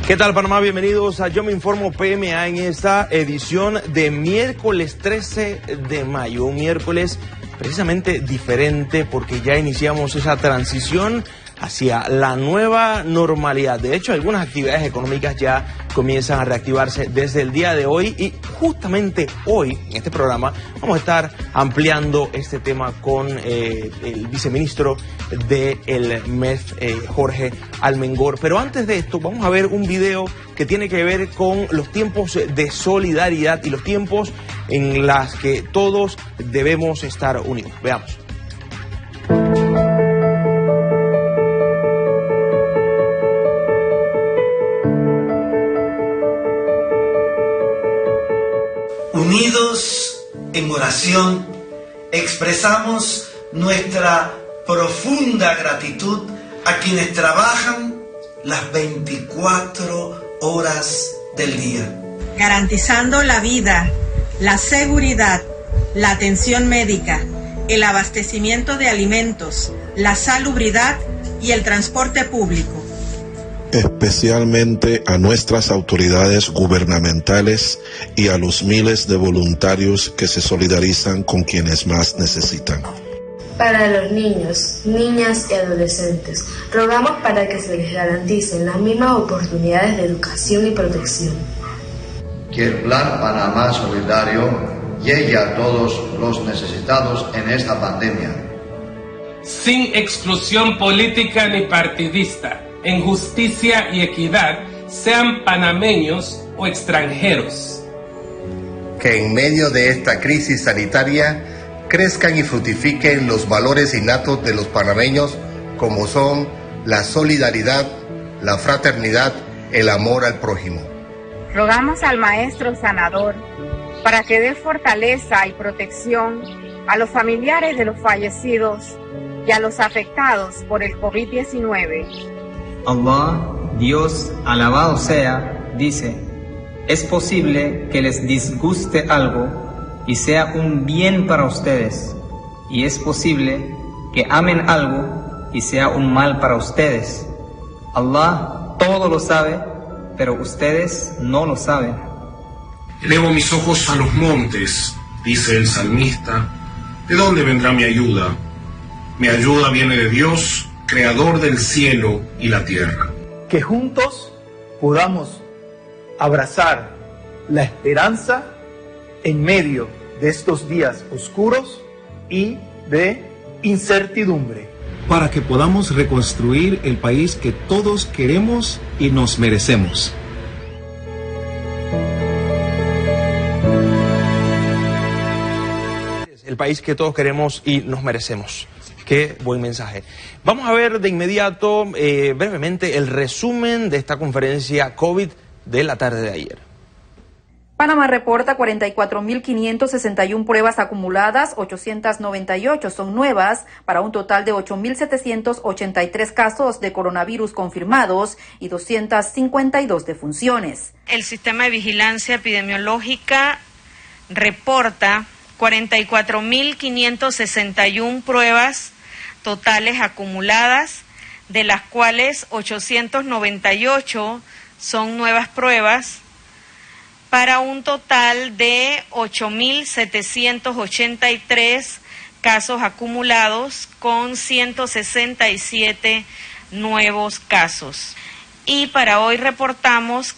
¿Qué tal, Panamá? Bienvenidos a Yo Me Informo PMA en esta edición de miércoles 13 de mayo. Un miércoles precisamente diferente porque ya iniciamos esa transición hacia la nueva normalidad. De hecho, algunas actividades económicas ya comienzan a reactivarse desde el día de hoy y justamente hoy en este programa vamos a estar ampliando este tema con el viceministro del MEF, Jorge Almengor. Pero antes de esto vamos a ver un video que tiene que ver con los tiempos de solidaridad y los tiempos en los que todos debemos estar unidos. Veamos. Unidos en oración, expresamos nuestra profunda gratitud a quienes trabajan las 24 horas del día, garantizando la vida, la seguridad, la atención médica, el abastecimiento de alimentos, la salubridad y el transporte público. Especialmente a nuestras autoridades gubernamentales y a los miles de voluntarios que se solidarizan con quienes más necesitan. Para los niños, niñas y adolescentes, rogamos para que se les garanticen las mismas oportunidades de educación y protección. Que el Plan Panamá Solidario llegue a todos los necesitados en esta pandemia. Sin exclusión política ni partidista, en justicia y equidad, sean panameños o extranjeros. Que en medio de esta crisis sanitaria crezcan y fructifiquen los valores innatos de los panameños, como son la solidaridad, la fraternidad, el amor al prójimo. Rogamos al Maestro Sanador para que dé fortaleza y protección a los familiares de los fallecidos y a los afectados por el COVID-19. Allah, Dios alabado sea, dice: es posible que les disguste algo y sea un bien para ustedes, y es posible que amen algo y sea un mal para ustedes. Allah todo lo sabe, pero ustedes no lo saben. Elevo mis ojos a los montes, dice el salmista. ¿De dónde vendrá mi ayuda? Mi ayuda viene de Dios, creador del cielo y la tierra. Que juntos podamos abrazar la esperanza en medio de estos días oscuros y de incertidumbre. Para que podamos reconstruir el país que todos queremos y nos merecemos. El país que todos queremos y nos merecemos. Qué buen mensaje. Vamos a ver de inmediato, brevemente, el resumen de esta conferencia COVID de la tarde de ayer. Panamá reporta 44.561 pruebas acumuladas, 898 son nuevas, para un total de 8.783 casos de coronavirus confirmados y 252 defunciones. El sistema de vigilancia epidemiológica reporta 44.561 pruebas totales acumuladas, de las cuales 898 son nuevas pruebas, para un total de 8.783 casos acumulados con 167 nuevos casos. Y para hoy reportamos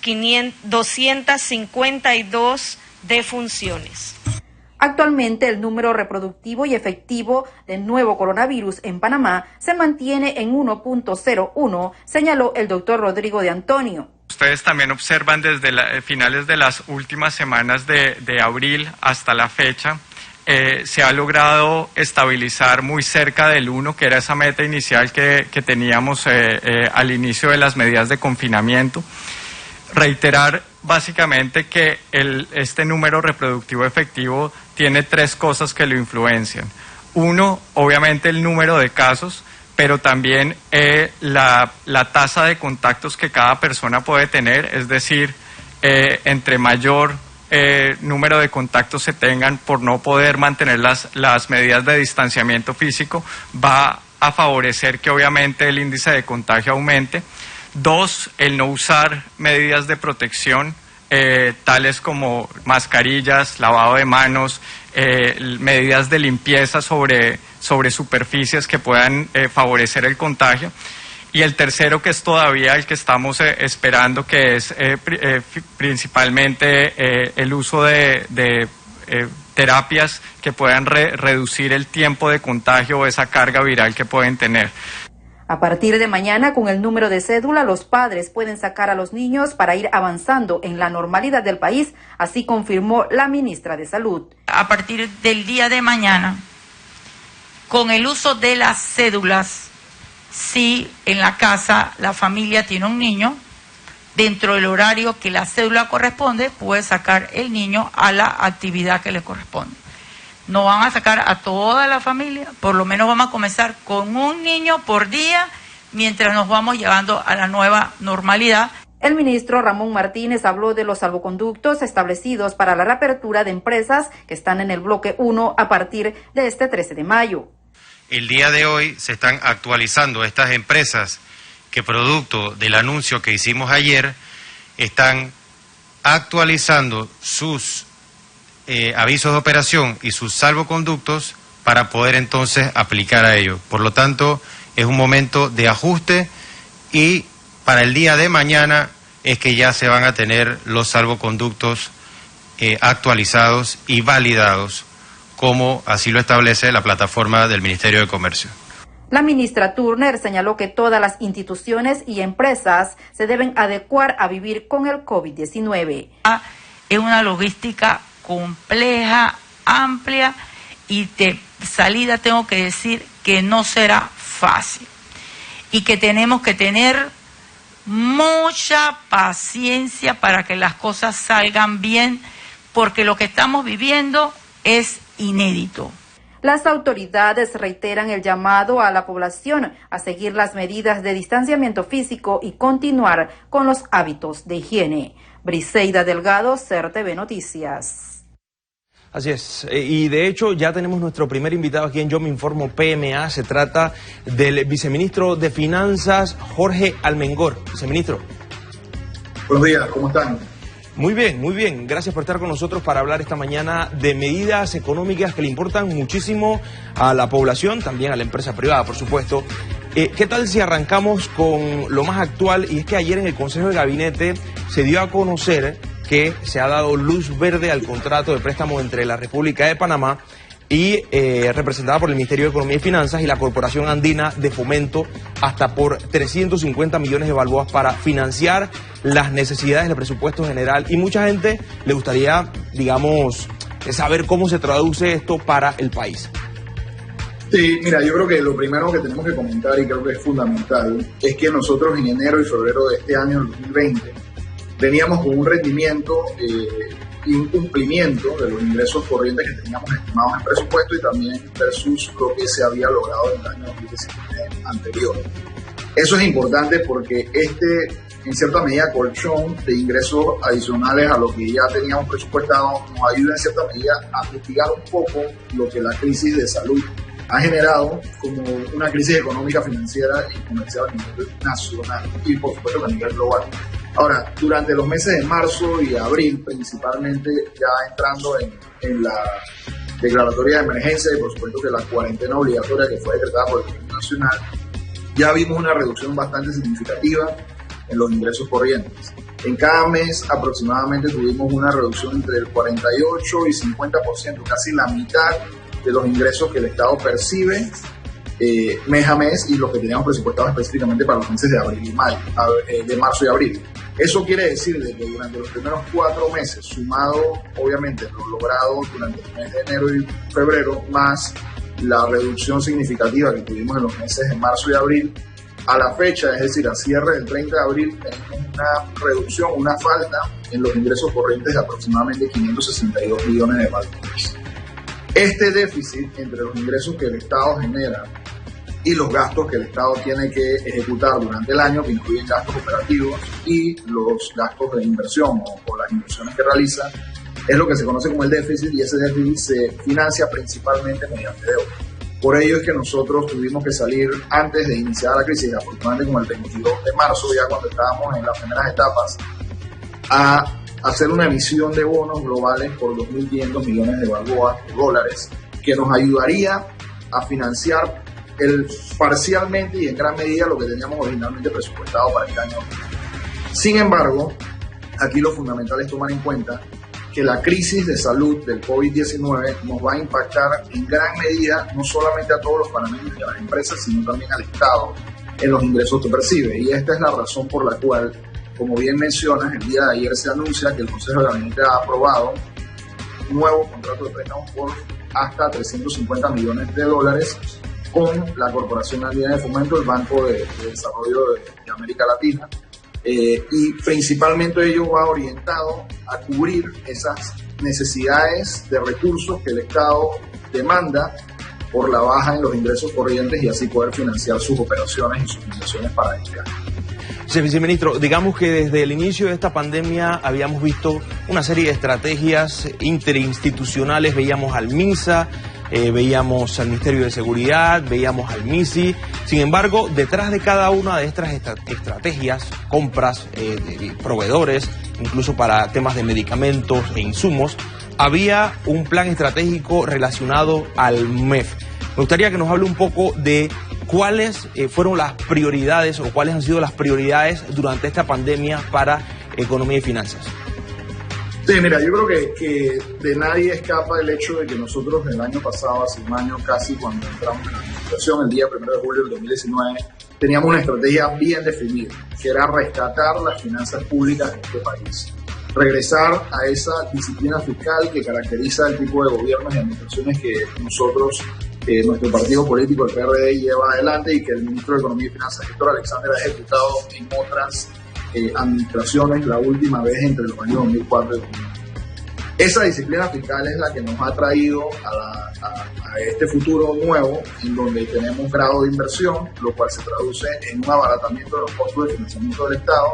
252 defunciones. Actualmente el número reproductivo y efectivo del nuevo coronavirus en Panamá se mantiene en 1.01, señaló el doctor Rodrigo de Antonio. Ustedes también observan desde finales de las últimas semanas de abril hasta la fecha, se ha logrado estabilizar muy cerca del 1, que era esa meta inicial que teníamos al inicio de las medidas de confinamiento. Reiterar básicamente que este número reproductivo efectivo tiene tres cosas que lo influencian. Uno, obviamente el número de casos, pero también la tasa de contactos que cada persona puede tener, es decir, entre mayor número de contactos se tengan por no poder mantener las medidas de distanciamiento físico, va a favorecer que obviamente el índice de contagio aumente. 2, el no usar medidas de protección, tales como mascarillas, lavado de manos, medidas de limpieza sobre superficies que puedan favorecer el contagio. Y el tercero, que es todavía el que estamos esperando, que es principalmente el uso de terapias que puedan reducir el tiempo de contagio o esa carga viral que pueden tener. A partir de mañana, con el número de cédula, los padres pueden sacar a los niños para ir avanzando en la normalidad del país, así confirmó la ministra de Salud. A partir del día de mañana, con el uso de las cédulas, si en la casa la familia tiene un niño, dentro del horario que la cédula corresponde, puede sacar el niño a la actividad que le corresponde. No van a sacar a toda la familia, por lo menos vamos a comenzar con un niño por día, mientras nos vamos llevando a la nueva normalidad. El ministro Ramón Martínez habló de los salvoconductos establecidos para la reapertura de empresas que están en el bloque 1 a partir de este 13 de mayo. El día de hoy se están actualizando estas empresas que, producto del anuncio que hicimos ayer, están actualizando sus avisos de operación y sus salvoconductos para poder entonces aplicar a ello. Por lo tanto, es un momento de ajuste y para el día de mañana es que ya se van a tener los salvoconductos actualizados y validados, como así lo establece la plataforma del Ministerio de Comercio. La ministra Turner señaló que todas las instituciones y empresas se deben adecuar a vivir con el COVID-19. Es una logística compleja, amplia, y de salida tengo que decir que no será fácil y que tenemos que tener mucha paciencia para que las cosas salgan bien, porque lo que estamos viviendo es inédito. Las autoridades reiteran el llamado a la población a seguir las medidas de distanciamiento físico y continuar con los hábitos de higiene. Briseida Delgado, CERTV Noticias. Así es, y de hecho ya tenemos nuestro primer invitado aquí en Yo Me Informo PMA. Se trata del viceministro de Finanzas, Jorge Almengor. Viceministro. Buenos días, ¿cómo están? Muy bien, muy bien. Gracias por estar con nosotros para hablar esta mañana de medidas económicas que le importan muchísimo a la población, también a la empresa privada, por supuesto. ¿Qué tal si arrancamos con lo más actual? Y es que ayer en el Consejo de Gabinete se dio a conocer que se ha dado luz verde al contrato de préstamo entre la República de Panamá y representada por el Ministerio de Economía y Finanzas y la Corporación Andina de Fomento, hasta por 350 millones de balboas para financiar las necesidades del presupuesto general. Y mucha gente le gustaría, digamos, saber cómo se traduce esto para el país. Sí, mira, yo creo que lo primero que tenemos que comentar, y creo que es fundamental, es que nosotros en enero y febrero de este año, el 2020, veníamos con un rendimiento y un cumplimiento de los ingresos corrientes que teníamos estimados en presupuesto y también versus lo que se había logrado en el año 2019 anterior. Eso es importante porque en cierta medida, colchón de ingresos adicionales a lo que ya teníamos presupuestado nos ayuda en cierta medida a mitigar un poco lo que la crisis de salud ha generado como una crisis económica, financiera y comercial a nivel nacional y por supuesto a nivel global. Ahora, durante los meses de marzo y abril, principalmente ya entrando en la declaratoria de emergencia y por supuesto que la cuarentena obligatoria que fue decretada por el Gobierno Nacional, ya vimos una reducción bastante significativa en los ingresos corrientes. En cada mes aproximadamente tuvimos una reducción entre el 48 y 50%, casi la mitad de los ingresos que el Estado percibe mes a mes y los que teníamos presupuestados específicamente para los meses de abril y mayo, de marzo y abril. Eso quiere decir que durante los primeros 4 meses, sumado obviamente lo logrado durante el mes de enero y febrero, más la reducción significativa que tuvimos en los meses de marzo y abril, a la fecha, es decir, a cierre del 30 de abril, tenemos una reducción, una falta en los ingresos corrientes de aproximadamente 562 millones de balboas. Este déficit entre los ingresos que el Estado genera y los gastos que el Estado tiene que ejecutar durante el año, que incluyen gastos operativos y los gastos de inversión o las inversiones que realiza, es lo que se conoce como el déficit, y ese déficit se financia principalmente mediante deuda. Por ello es que nosotros tuvimos que salir antes de iniciar la crisis, aproximadamente como el 22 de marzo, ya cuando estábamos en las primeras etapas, a hacer una emisión de bonos globales por 2.500 millones de balboas, dólares, que nos ayudaría a financiar parcialmente y en gran medida lo que teníamos originalmente presupuestado para este año. Sin embargo, aquí lo fundamental es tomar en cuenta que la crisis de salud del COVID-19 nos va a impactar en gran medida no solamente a todos los panameños y a las empresas, sino también al Estado en los ingresos que percibe. Y esta es la razón por la cual, como bien mencionas, el día de ayer se anuncia que el Consejo de Gabinete ha aprobado un nuevo contrato de préstamos por hasta 350 millones de dólares con la Corporación Andina de Fomento, el Banco de Desarrollo de América Latina, y principalmente ello va orientado a cubrir esas necesidades de recursos que el Estado demanda por la baja en los ingresos corrientes y así poder financiar sus operaciones y sus inversiones para este año. Viceministro, digamos que desde el inicio de esta pandemia habíamos visto una serie de estrategias interinstitucionales, veíamos al MINSA, veíamos al Ministerio de Seguridad, veíamos al MISI. Sin embargo, detrás de cada una de estas estrategias, compras de proveedores, incluso para temas de medicamentos e insumos, había un plan estratégico relacionado al MEF. Me gustaría que nos hable un poco de cuáles fueron las prioridades o cuáles han sido las prioridades durante esta pandemia para economía y finanzas. Sí, mira, yo creo que de nadie escapa el hecho de que nosotros el año pasado, hace un año casi, cuando entramos en la administración, el día 1 de julio del 2019, teníamos una estrategia bien definida, que era rescatar las finanzas públicas de este país. Regresar a esa disciplina fiscal que caracteriza el tipo de gobiernos y administraciones que nosotros, nuestro partido político, el PRD, lleva adelante y que el ministro de Economía y Finanzas, Héctor Alexander, ha ejecutado en otras administraciones, la última vez entre los años 2004 y 2009. Esa disciplina fiscal es la que nos ha traído a este futuro nuevo, en donde tenemos grado de inversión, lo cual se traduce en un abaratamiento de los costos de financiamiento del Estado,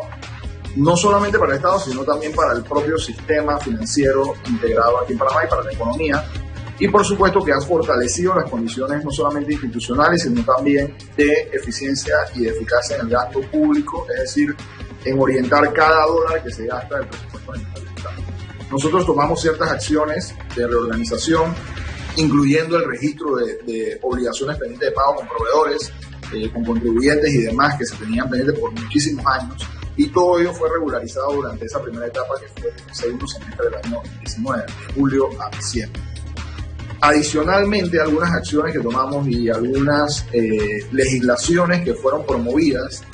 no solamente para el Estado, sino también para el propio sistema financiero integrado aquí en Panamá y para la economía. Y por supuesto que ha fortalecido las condiciones no solamente institucionales, sino también de eficiencia y de eficacia en el gasto público, es decir, en orientar cada dólar que se gasta del presupuesto general del Estado. Nosotros tomamos ciertas acciones de reorganización, incluyendo el registro de obligaciones pendientes de pago con proveedores, con contribuyentes y demás que se tenían pendientes por muchísimos años, y todo ello fue regularizado durante esa primera etapa que fue el segundo semestre del año 2019, de julio a diciembre. Adicionalmente, algunas acciones que tomamos y algunas legislaciones que fueron promovidas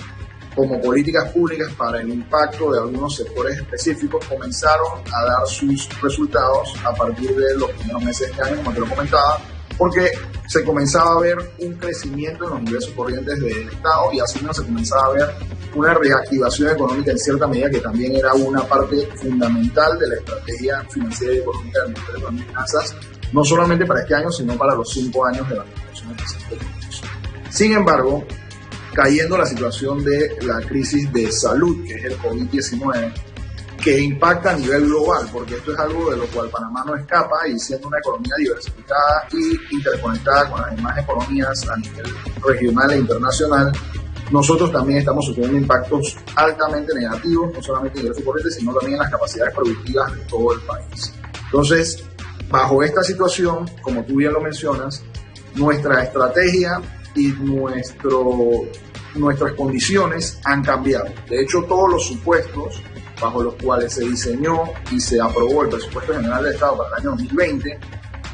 como políticas públicas para el impacto de algunos sectores específicos comenzaron a dar sus resultados a partir de los primeros meses de este año, como te lo comentaba, porque se comenzaba a ver un crecimiento en los ingresos corrientes del Estado y así se comenzaba a ver una reactivación económica en cierta medida, que también era una parte fundamental de la estrategia financiera y económica del Ministerio de Economía y Finanzas, no solamente para este año, sino para los 5 años de la administración del presidente Cruz. Sin embargo, cayendo la situación de la crisis de salud, que es el COVID-19, que impacta a nivel global, porque esto es algo de lo cual Panamá no escapa, y siendo una economía diversificada y interconectada con las demás economías a nivel regional e internacional, nosotros también estamos sufriendo impactos altamente negativos, no solamente en ingresos corrientes, sino también en las capacidades productivas de todo el país. Entonces, bajo esta situación, como tú bien lo mencionas, nuestra estrategia y nuestras condiciones han cambiado. De hecho, todos los supuestos bajo los cuales se diseñó y se aprobó el presupuesto general del Estado para el año 2020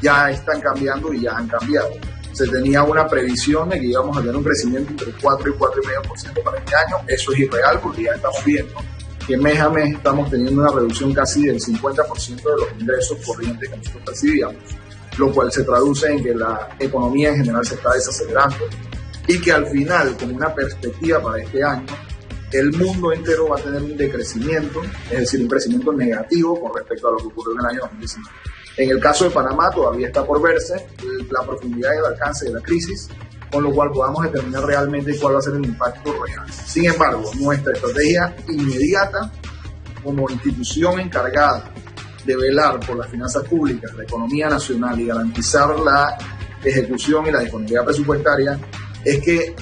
ya están cambiando y ya han cambiado. Se tenía una previsión de que íbamos a tener un crecimiento entre 4 y 4,5% para este año. Eso es irreal, porque ya estamos viendo que mes a mes estamos teniendo una reducción casi del 50% de los ingresos corrientes que nosotros percibíamos, lo cual se traduce en que la economía en general se está desacelerando y que al final, como una perspectiva para este año, el mundo entero va a tener un decrecimiento, es decir, un crecimiento negativo con respecto a lo que ocurrió en el año 2019. En el caso de Panamá todavía está por verse la profundidad y el alcance de la crisis, con lo cual podamos determinar realmente cuál va a ser el impacto real. Sin embargo, nuestra estrategia inmediata como institución encargada de velar por las finanzas públicas, la economía nacional y garantizar la ejecución y la disponibilidad presupuestaria es que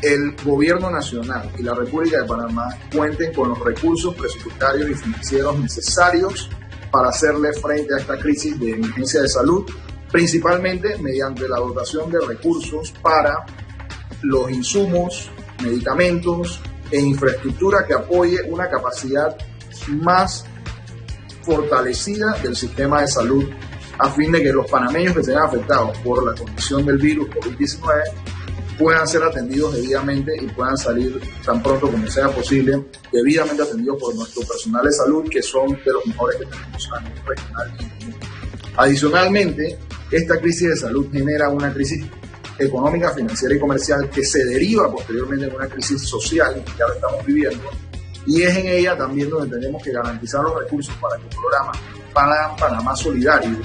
el gobierno nacional y la República de Panamá cuenten con los recursos presupuestarios y financieros necesarios para hacerle frente a esta crisis de emergencia de salud, principalmente mediante la dotación de recursos para los insumos, medicamentos e infraestructura que apoye una capacidad más fortalecida del sistema de salud, a fin de que los panameños que se vean afectados por la condición del virus COVID-19 puedan ser atendidos debidamente y puedan salir tan pronto como sea posible, debidamente atendidos por nuestro personal de salud, que son de los mejores que tenemos a nivel regional y mundial. Adicionalmente, esta crisis de salud genera una crisis económica, financiera y comercial que se deriva posteriormente en una crisis social que ya lo estamos viviendo, y es en ella también donde tenemos que garantizar los recursos para que el programa Panamá Solidario,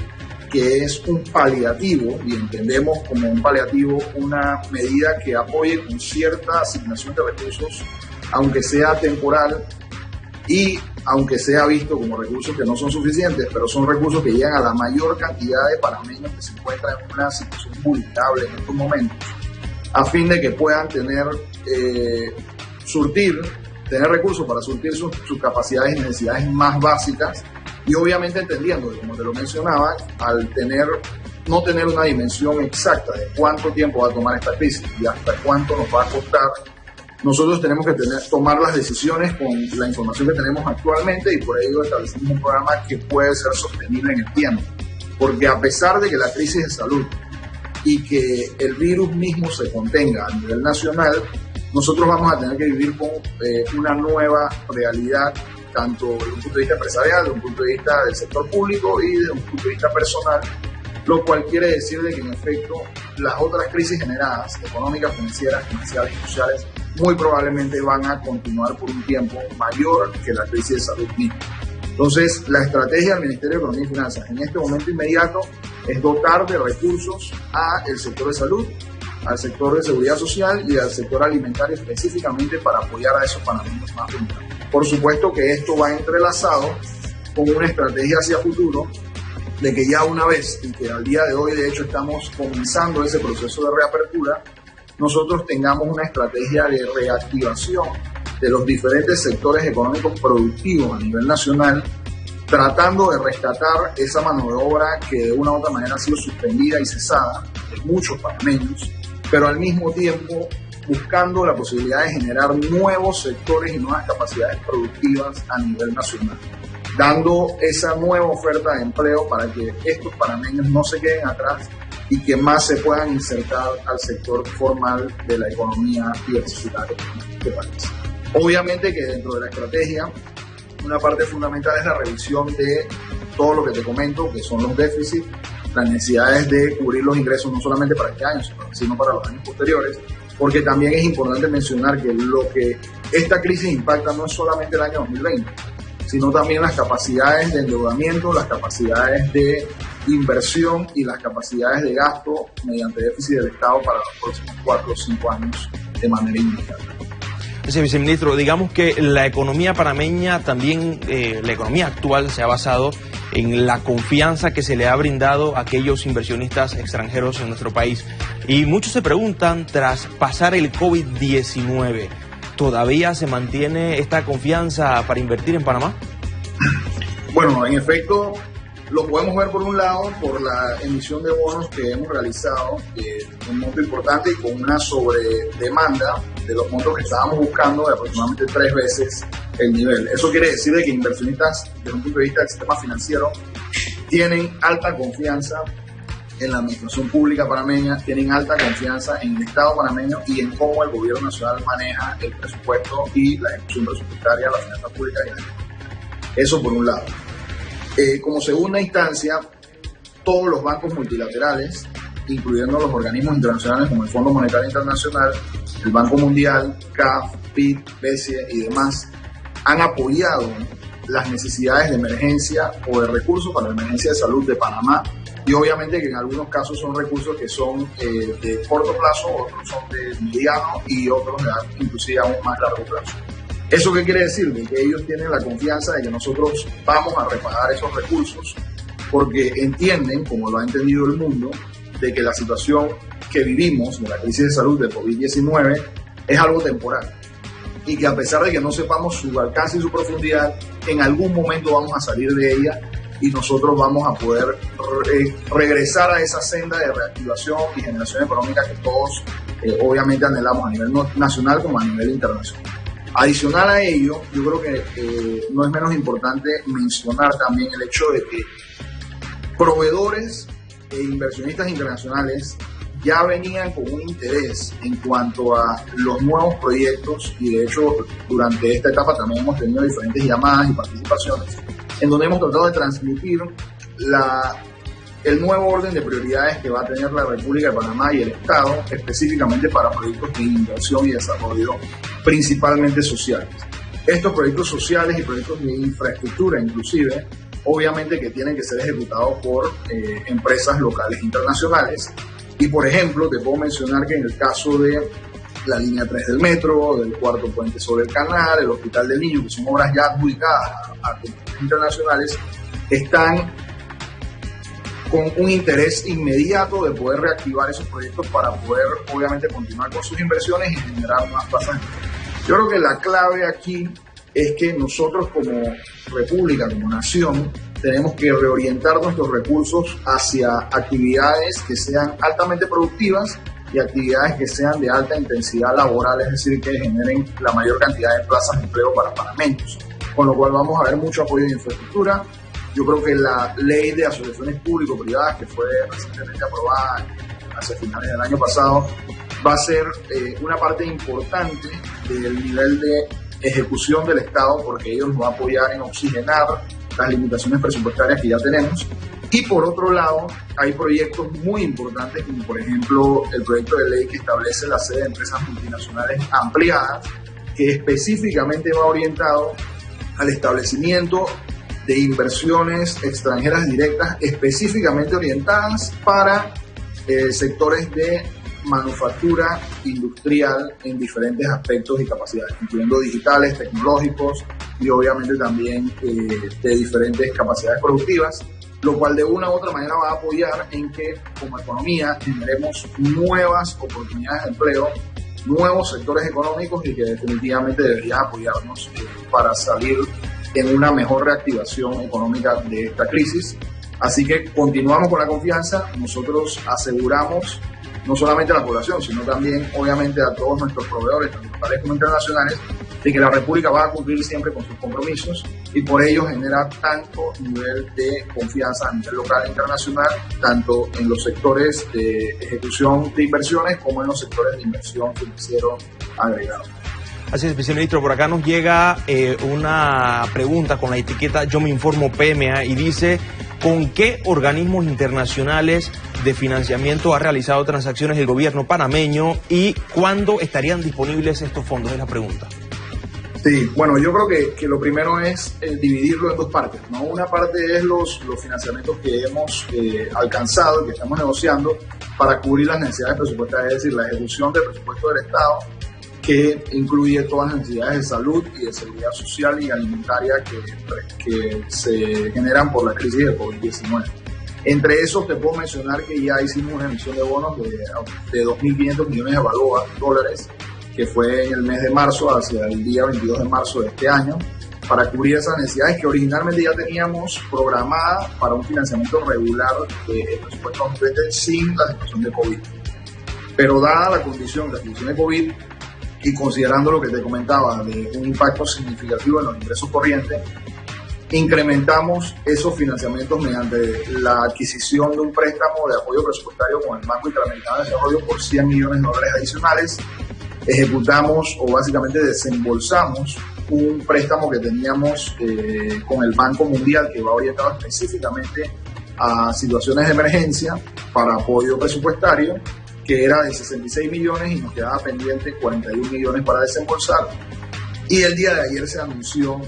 que es un paliativo, y entendemos como un paliativo una medida que apoye con cierta asignación de recursos, aunque sea temporal y aunque sea visto como recursos que no son suficientes, pero son recursos que llegan a la mayor cantidad de panameños que se encuentran en una situación vulnerable en estos momentos, a fin de que puedan tener recursos para surtir sus capacidades y necesidades más básicas. Y obviamente entendiendo, como te lo mencionaba, al no tener una dimensión exacta de cuánto tiempo va a tomar esta crisis y hasta cuánto nos va a costar, nosotros tenemos que tomar las decisiones con la información que tenemos actualmente, y por ello establecimos un programa que puede ser sostenible en el tiempo. Porque a pesar de que la crisis de salud y que el virus mismo se contenga a nivel nacional, nosotros vamos a tener que vivir con una nueva realidad, tanto desde un punto de vista empresarial, desde un punto de vista del sector público y desde un punto de vista personal, lo cual quiere decir de que en efecto las otras crisis generadas, económicas, financieras, comerciales y sociales, muy probablemente van a continuar por un tiempo mayor que la crisis de salud misma. Entonces, la estrategia del Ministerio de Economía y Finanzas en este momento inmediato es dotar de recursos al sector de salud, al sector de seguridad social y al sector alimentario, específicamente para apoyar a esos panameños más vulnerables. Por supuesto que esto va entrelazado con una estrategia hacia futuro, de que ya una vez, y que al día de hoy de hecho estamos comenzando ese proceso de reapertura, nosotros tengamos una estrategia de reactivación de los diferentes sectores económicos productivos a nivel nacional, tratando de rescatar esa mano de obra que de una u otra manera ha sido suspendida y cesada de muchos panameños, pero al mismo tiempo buscando la posibilidad de generar nuevos sectores y nuevas capacidades productivas a nivel nacional, dando esa nueva oferta de empleo para que estos panameños no se queden atrás y que más se puedan insertar al sector formal de la economía diversificada de este país. Obviamente que dentro de la estrategia, una parte fundamental es la revisión de todo lo que te comento, que son los déficits, las necesidades de cubrir los ingresos no solamente para este año, sino para los años posteriores, porque también es importante mencionar que lo que esta crisis impacta no es solamente el año 2020, sino también las capacidades de endeudamiento, las capacidades de inversión y las capacidades de gasto mediante déficit del Estado para los próximos 4 o 5 años de manera inmediata. Viceministro, digamos que la economía panameña también, la economía actual se ha basado en la confianza que se le ha brindado a aquellos inversionistas extranjeros en nuestro país. Y muchos se preguntan, tras pasar el COVID-19, ¿todavía se mantiene esta confianza para invertir en Panamá? Bueno, en efecto, lo podemos ver por un lado por la emisión de bonos que hemos realizado, un monto importante y con una sobredemanda de los montos que estábamos buscando de aproximadamente 3 veces el nivel. Eso quiere decir de que inversionistas, desde un punto de vista del sistema financiero, tienen alta confianza en la administración pública panameña, tienen alta confianza en el Estado panameño y en cómo el gobierno nacional maneja el presupuesto y la ejecución presupuestaria, la finanza pública y la economía. Eso por un lado. Como segunda instancia, todos los bancos multilaterales, incluyendo los organismos internacionales como el Fondo Monetario Internacional, el Banco Mundial, CAF, BID, BCE y demás, han apoyado las necesidades de emergencia o de recursos para la emergencia de salud de Panamá, y obviamente que en algunos casos son recursos que son de corto plazo, otros son de mediano y otros de inclusive aún más largo plazo. ¿Eso qué quiere decir? De que ellos tienen la confianza de que nosotros vamos a repagar esos recursos porque entienden, como lo ha entendido el mundo, de que la situación que vivimos, de la crisis de salud del COVID-19, es algo temporal. Y que a pesar de que no sepamos su alcance y su profundidad, en algún momento vamos a salir de ella y nosotros vamos a poder regresar a esa senda de reactivación y generación económica que todos obviamente anhelamos a nivel nacional como a nivel internacional. Adicional a ello, yo creo que no es menos importante mencionar también el hecho de que proveedores e inversionistas internacionales ya venían con un interés en cuanto a los nuevos proyectos, y de hecho durante esta etapa también hemos tenido diferentes llamadas y participaciones en donde hemos tratado de transmitir el nuevo orden de prioridades que va a tener la República de Panamá y el Estado específicamente para proyectos de inversión y desarrollo principalmente sociales. Estos proyectos sociales y proyectos de infraestructura inclusive, obviamente que tienen que ser ejecutados por empresas locales e internacionales. Y por ejemplo, te puedo mencionar que en el caso de la línea 3 del metro, del cuarto puente sobre el canal, el Hospital del Niño, que son obras ya adjudicadas a compañías internacionales, están con un interés inmediato de poder reactivar esos proyectos para poder obviamente continuar con sus inversiones y generar más plazas. Yo creo que la clave aquí es que nosotros como república, como nación, tenemos que reorientar nuestros recursos hacia actividades que sean altamente productivas y actividades que sean de alta intensidad laboral, es decir, que generen la mayor cantidad de plazas de empleo para panameños. Con lo cual vamos a ver mucho apoyo de infraestructura. Yo creo que la ley de asociaciones público-privadas, que fue recientemente aprobada hacia finales del año pasado, va a ser una parte importante del nivel de ejecución del Estado, porque ellos nos va a apoyar en oxigenar las limitaciones presupuestarias que ya tenemos. Y por otro lado, hay proyectos muy importantes, como por ejemplo el proyecto de ley que establece la sede de empresas multinacionales ampliadas, que específicamente va orientado al establecimiento de inversiones extranjeras directas específicamente orientadas para sectores de manufactura industrial en diferentes aspectos y capacidades, incluyendo digitales, tecnológicos y obviamente también de diferentes capacidades productivas, lo cual de una u otra manera va a apoyar en que como economía generemos nuevas oportunidades de empleo, nuevos sectores económicos y que definitivamente debería apoyarnos para salir en una mejor reactivación económica de esta crisis. Así que continuamos con la confianza, nosotros aseguramos no solamente a la población, sino también obviamente a todos nuestros proveedores, tanto locales como internacionales, de que la República va a cumplir siempre con sus compromisos y por ello genera tanto nivel de confianza a nivel local e internacional, tanto en los sectores de ejecución de inversiones como en los sectores de inversión financiero agregado. Así es, viceministro, por acá nos llega una pregunta con la etiqueta Yo me informo PMA y dice: ¿con qué organismos internacionales de financiamiento ha realizado transacciones el gobierno panameño y cuándo estarían disponibles estos fondos? Es la pregunta. Sí, bueno, yo creo que lo primero es dividirlo en dos partes, ¿no? Una parte es los financiamientos que hemos alcanzado y que estamos negociando para cubrir las necesidades presupuestarias, es decir, la ejecución del presupuesto del Estado, que incluye todas las necesidades de salud y de seguridad social y alimentaria que se generan por la crisis del COVID-19. Entre esos te puedo mencionar que ya hicimos una emisión de bonos de 2.500 millones de dólares, que fue en el mes de marzo, hacia el día 22 de marzo de este año, para cubrir esas necesidades que originalmente ya teníamos programadas para un financiamiento regular del presupuesto 2020 sin la situación de COVID. Pero dada la condición de COVID y considerando lo que te comentaba de un impacto significativo en los ingresos corrientes, incrementamos esos financiamientos mediante la adquisición de un préstamo de apoyo presupuestario con el Banco Interamericano de Desarrollo por $100 millones adicionales. Ejecutamos o básicamente desembolsamos un préstamo que teníamos con el Banco Mundial, que va orientado específicamente a situaciones de emergencia para apoyo presupuestario, que era de 66 millones y nos quedaba pendiente 41 millones para desembolsar. Y el día de ayer se anunció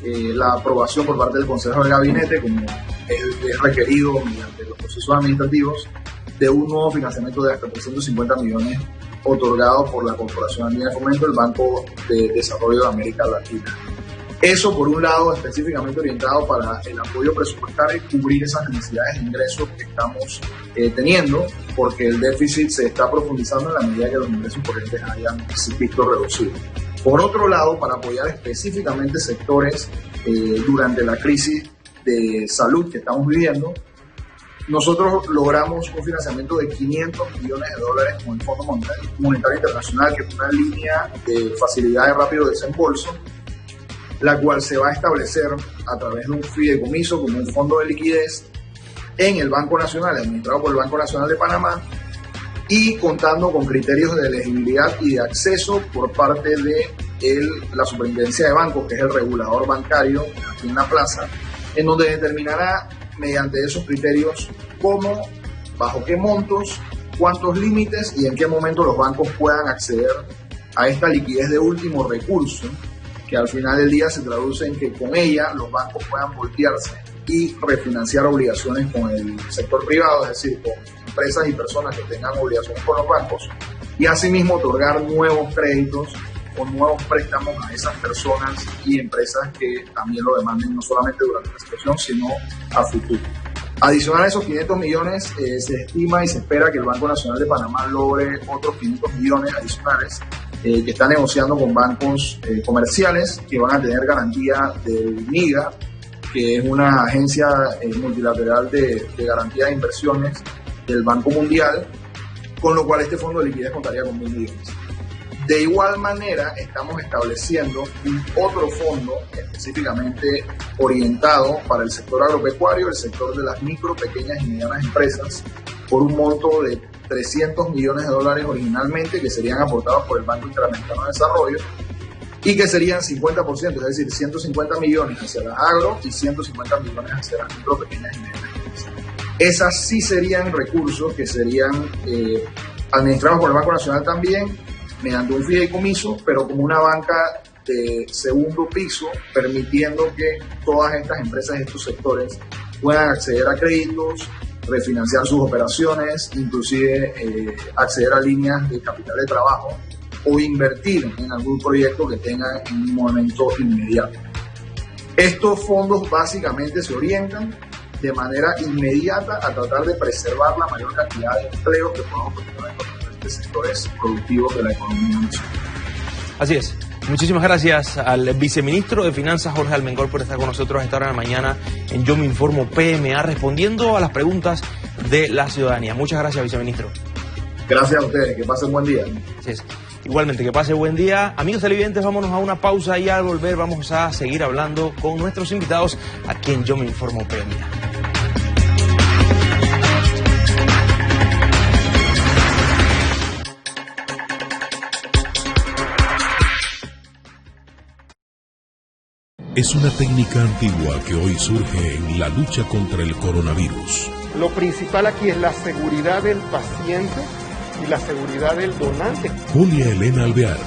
la aprobación por parte del Consejo de Gabinete, como es requerido mediante los procesos administrativos, de un nuevo financiamiento de hasta 350 millones otorgado por la Corporación Andina de Fomento, el Banco de Desarrollo de América Latina. Eso por un lado específicamente orientado para el apoyo presupuestario y cubrir esas necesidades de ingresos que estamos teniendo, porque el déficit se está profundizando en la medida que los ingresos corrientes hayan visto reducidos. Por otro lado, para apoyar específicamente sectores durante la crisis de salud que estamos viviendo, nosotros logramos un financiamiento de $500 millones con el Fondo Monetario Internacional, que es una línea de facilidad de rápido desembolso, la cual se va a establecer a través de un fideicomiso como un fondo de liquidez en el Banco Nacional, administrado por el Banco Nacional de Panamá, y contando con criterios de elegibilidad y de acceso por parte de la Superintendencia de Bancos, que es el regulador bancario aquí en la plaza, en donde determinará mediante esos criterios cómo, bajo qué montos, cuántos límites y en qué momento los bancos puedan acceder a esta liquidez de último recurso, que al final del día se traduce en que con ella los bancos puedan voltearse y refinanciar obligaciones con el sector privado, es decir, con empresas y personas que tengan obligaciones con los bancos, y asimismo otorgar nuevos créditos o nuevos préstamos a esas personas y empresas que también lo demanden, no solamente durante la situación, sino a futuro. Adicional a esos 500 millones, se estima y se espera que el Banco Nacional de Panamá logre otros 500 millones adicionales que está negociando con bancos comerciales que van a tener garantía del MIGA, que es una agencia multilateral de garantía de inversiones del Banco Mundial, con lo cual este fondo de liquidez contaría con 1.000 millones. De igual manera, estamos estableciendo otro fondo específicamente orientado para el sector agropecuario, el sector de las micro, pequeñas y medianas empresas, por un monto de $300 millones originalmente, que serían aportados por el Banco Interamericano de Desarrollo, y que serían 50%, es decir, 150 millones hacia las agro y 150 millones hacia las micro, pequeñas y medianas empresas. Esas sí serían recursos que serían administrados por el Banco Nacional también, mediante un fideicomiso, pero como una banca de segundo piso, permitiendo que todas estas empresas y estos sectores puedan acceder a créditos, refinanciar sus operaciones, inclusive acceder a líneas de capital de trabajo o invertir en algún proyecto que tengan en un momento inmediato. Estos fondos básicamente se orientan de manera inmediata a tratar de preservar la mayor cantidad de empleos que podamos obtener en los diferentes sectores productivos de la economía nacional. Así es. Muchísimas gracias al viceministro de Finanzas, Jorge Almengol, por estar con nosotros a esta hora de la mañana en Yo Me Informo PMA, respondiendo a las preguntas de la ciudadanía. Muchas gracias, viceministro. Gracias a ustedes, que pasen buen día. Así es. Igualmente, que pase buen día. Amigos televidentes, vámonos a una pausa y al volver vamos a seguir hablando con nuestros invitados aquí en Yo Me Informo PMA. Es una técnica antigua que hoy surge en la lucha contra el coronavirus. Lo principal aquí es la seguridad del paciente y la seguridad del donante. Julia Elena Alvear,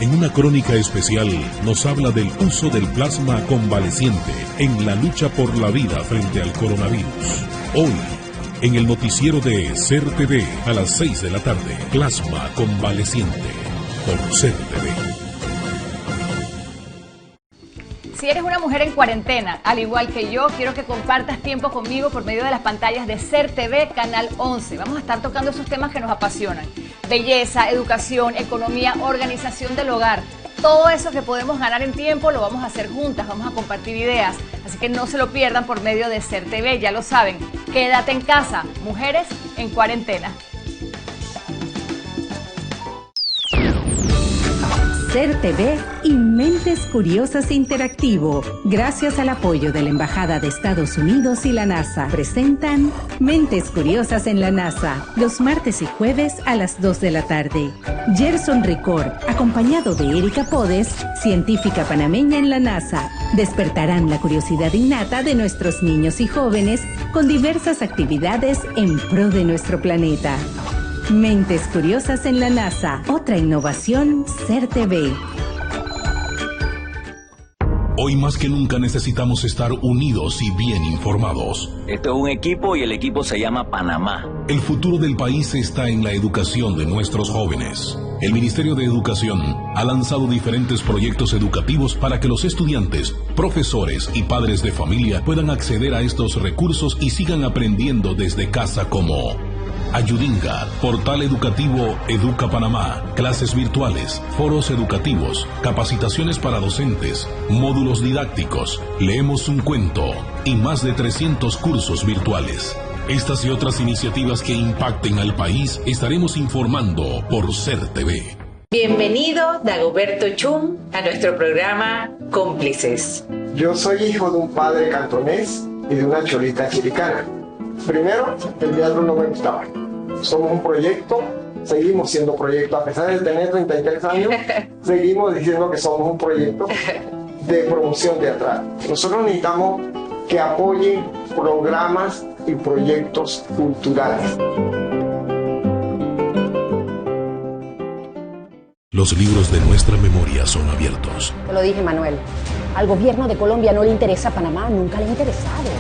en una crónica especial, nos habla del uso del plasma convaleciente en la lucha por la vida frente al coronavirus. Hoy, en el noticiero de SER TV, a las 6 de la tarde, plasma convaleciente por SER TV. Si eres una mujer en cuarentena, al igual que yo, quiero que compartas tiempo conmigo por medio de las pantallas de SER TV, Canal 11. Vamos a estar tocando esos temas que nos apasionan. Belleza, educación, economía, organización del hogar. Todo eso que podemos ganar en tiempo lo vamos a hacer juntas, vamos a compartir ideas. Así que no se lo pierdan por medio de SER TV, ya lo saben. Quédate en casa, mujeres en cuarentena. SER TV y Mentes Curiosas Interactivo, gracias al apoyo de la Embajada de Estados Unidos y la NASA, presentan Mentes Curiosas en la NASA, los martes y jueves a las 2 de la tarde. Gerson Ricord, acompañado de Erika Podes, científica panameña en la NASA, despertarán la curiosidad innata de nuestros niños y jóvenes con diversas actividades en pro de nuestro planeta. Mentes Curiosas en la NASA, otra innovación SER TV. Hoy más que nunca necesitamos estar unidos y bien informados. Esto es un equipo y el equipo se llama Panamá. El futuro del país está en la educación de nuestros jóvenes. El Ministerio de Educación ha lanzado diferentes proyectos educativos para que los estudiantes, profesores y padres de familia puedan acceder a estos recursos y sigan aprendiendo desde casa, como Ayudinga, portal educativo Educa Panamá, clases virtuales, foros educativos, capacitaciones para docentes, módulos didácticos, leemos un cuento y más de 300 cursos virtuales. Estas y otras iniciativas que impacten al país estaremos informando por SER TV. Bienvenido, Dagoberto Chum, a nuestro programa Cómplices. Yo soy hijo de un padre cantonés y de una cholita chiricana. Primero, el teatro no me gustaba. Somos un proyecto, seguimos siendo proyecto, a pesar de tener 33 años, seguimos diciendo que somos un proyecto de promoción teatral. Nosotros necesitamos que apoyen programas y proyectos culturales. Los libros de nuestra memoria son abiertos. Te lo dije, Manuel. Al gobierno de Colombia no le interesa Panamá, nunca le ha interesado.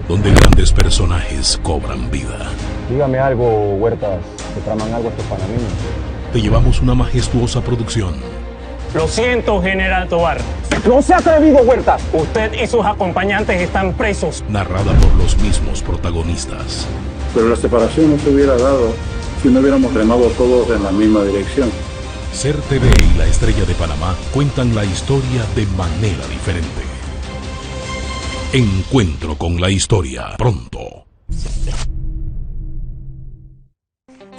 Donde grandes personajes cobran vida. Dígame algo, Huertas, que traman algo estos panameños. Te llevamos una majestuosa producción. Lo siento, General Tovar. No se ha atrevido, Huertas. Usted y sus acompañantes están presos. Narrada por los mismos protagonistas. Pero la separación no se hubiera dado si no hubiéramos remado todos en la misma dirección. SER TV y La Estrella de Panamá cuentan la historia de manera diferente. Encuentro con la historia, pronto.